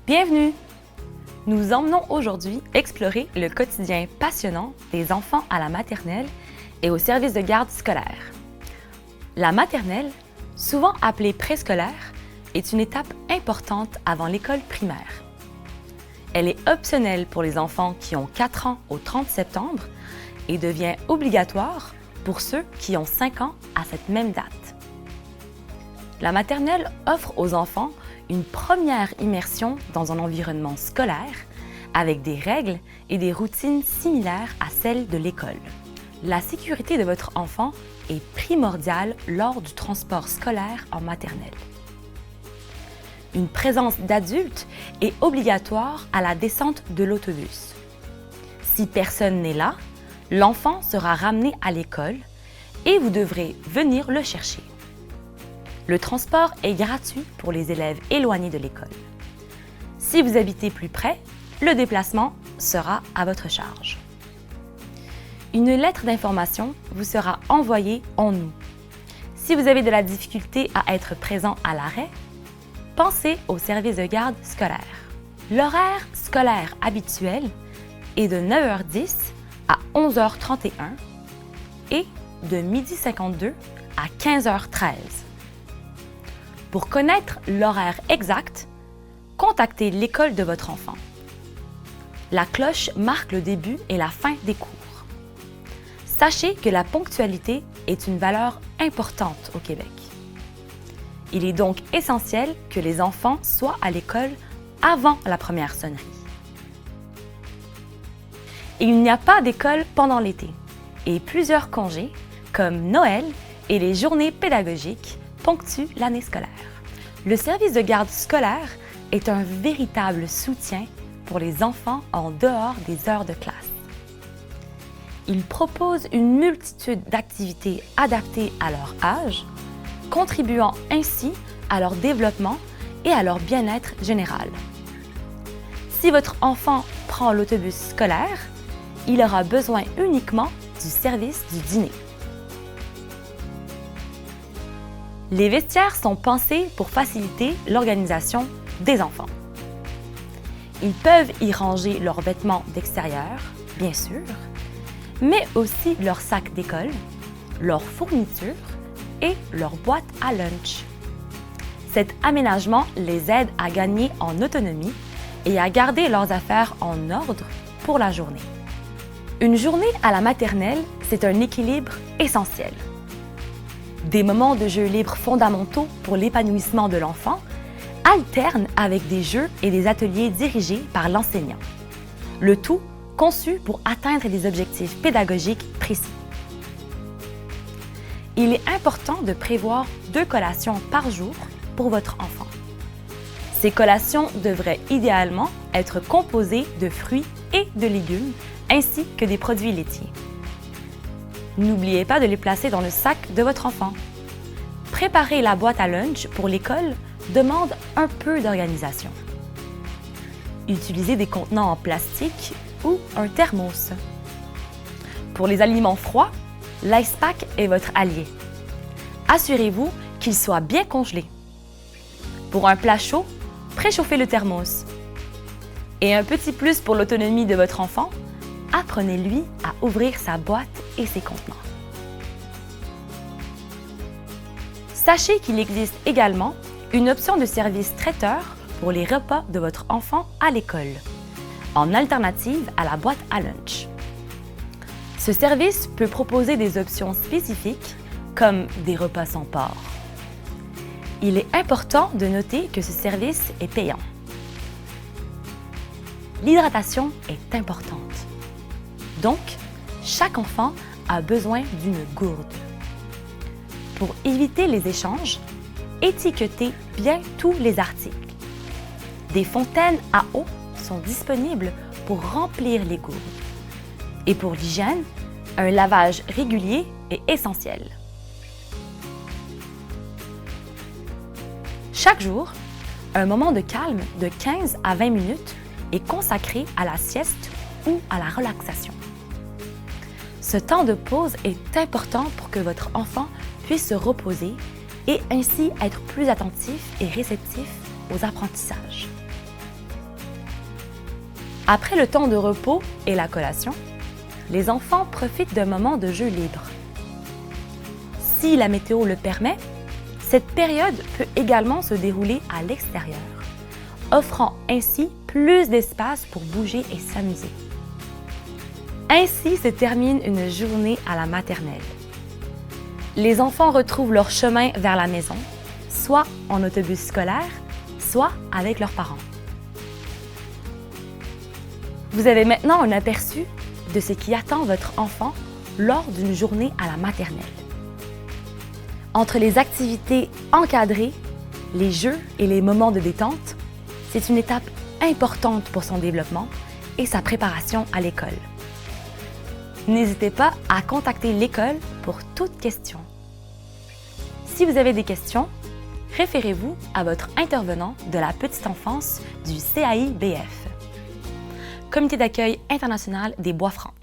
Bienvenue! Nous emmenons aujourd'hui explorer le quotidien passionnant des enfants à la maternelle et au service de garde scolaire. La maternelle, souvent appelée préscolaire, est une étape importante avant l'école primaire. Elle est optionnelle pour les enfants qui ont 4 ans au 30 septembre et devient obligatoire pour ceux qui ont 5 ans à cette même date. La maternelle offre aux enfants une première immersion dans un environnement scolaire avec des règles et des routines similaires à celles de l'école. La sécurité de votre enfant est primordiale lors du transport scolaire en maternelle. Une présence d'adultes est obligatoire à la descente de l'autobus. Si personne n'est là, l'enfant sera ramené à l'école et vous devrez venir le chercher. Le transport est gratuit pour les élèves éloignés de l'école. Si vous habitez plus près, le déplacement sera à votre charge. Une lettre d'information vous sera envoyée en août. Si vous avez de la difficulté à être présent à l'arrêt, pensez au service de garde scolaire. L'horaire scolaire habituel est de 9h10 à 11h31 et de 12h52 à 15h13. Pour connaître l'horaire exact, contactez l'école de votre enfant. La cloche marque le début et la fin des cours. Sachez que la ponctualité est une valeur importante au Québec. Il est donc essentiel que les enfants soient à l'école avant la première sonnerie. Il n'y a pas d'école pendant l'été et plusieurs congés, comme Noël et les journées pédagogiques, ponctuent l'année scolaire. Le service de garde scolaire est un véritable soutien pour les enfants en dehors des heures de classe. Il propose une multitude d'activités adaptées à leur âge, contribuant ainsi à leur développement et à leur bien-être général. Si votre enfant prend l'autobus scolaire, il aura besoin uniquement du service du dîner. Les vestiaires sont pensés pour faciliter l'organisation des enfants. Ils peuvent y ranger leurs vêtements d'extérieur, bien sûr, mais aussi leurs sacs d'école, leurs fournitures et leur boîte à lunch. Cet aménagement les aide à gagner en autonomie et à garder leurs affaires en ordre pour la journée. Une journée à la maternelle, c'est un équilibre essentiel. Des moments de jeu libre fondamentaux pour l'épanouissement de l'enfant alternent avec des jeux et des ateliers dirigés par l'enseignant. Le tout conçu pour atteindre des objectifs pédagogiques précis. Il est important de prévoir 2 collations par jour pour votre enfant. Ces collations devraient idéalement être composées de fruits et de légumes, ainsi que des produits laitiers. N'oubliez pas de les placer dans le sac de votre enfant. Préparer la boîte à lunch pour l'école demande un peu d'organisation. Utilisez des contenants en plastique ou un thermos. Pour les aliments froids, l'Ice Pack est votre allié. Assurez-vous qu'il soit bien congelé. Pour un plat chaud, préchauffez le thermos. Et un petit plus pour l'autonomie de votre enfant, apprenez-lui à ouvrir sa boîte et ses contenants. Sachez qu'il existe également une option de service traiteur pour les repas de votre enfant à l'école, en alternative à la boîte à lunch. Ce service peut proposer des options spécifiques comme des repas sans porc. Il est important de noter que ce service est payant. L'hydratation est importante. Donc, chaque enfant a besoin d'une gourde. Pour éviter les échanges, étiquetez bien tous les articles. Des fontaines à eau sont disponibles pour remplir les gourdes. Et pour l'hygiène, un lavage régulier est essentiel. Chaque jour, un moment de calme de 15 à 20 minutes est consacré à la sieste ou à la relaxation. Ce temps de pause est important pour que votre enfant puisse se reposer et ainsi être plus attentif et réceptif aux apprentissages. Après le temps de repos et la collation, les enfants profitent d'un moment de jeu libre. Si la météo le permet, cette période peut également se dérouler à l'extérieur, offrant ainsi plus d'espace pour bouger et s'amuser. Ainsi se termine une journée à la maternelle. Les enfants retrouvent leur chemin vers la maison, soit en autobus scolaire, soit avec leurs parents. Vous avez maintenant un aperçu de ce qui attend votre enfant lors d'une journée à la maternelle. Entre les activités encadrées, les jeux et les moments de détente, c'est une étape importante pour son développement et sa préparation à l'école. N'hésitez pas à contacter l'école pour toute question. Si vous avez des questions, référez-vous à votre intervenant de la petite enfance du CAIBF, Comité d'accueil international des Bois-Francs.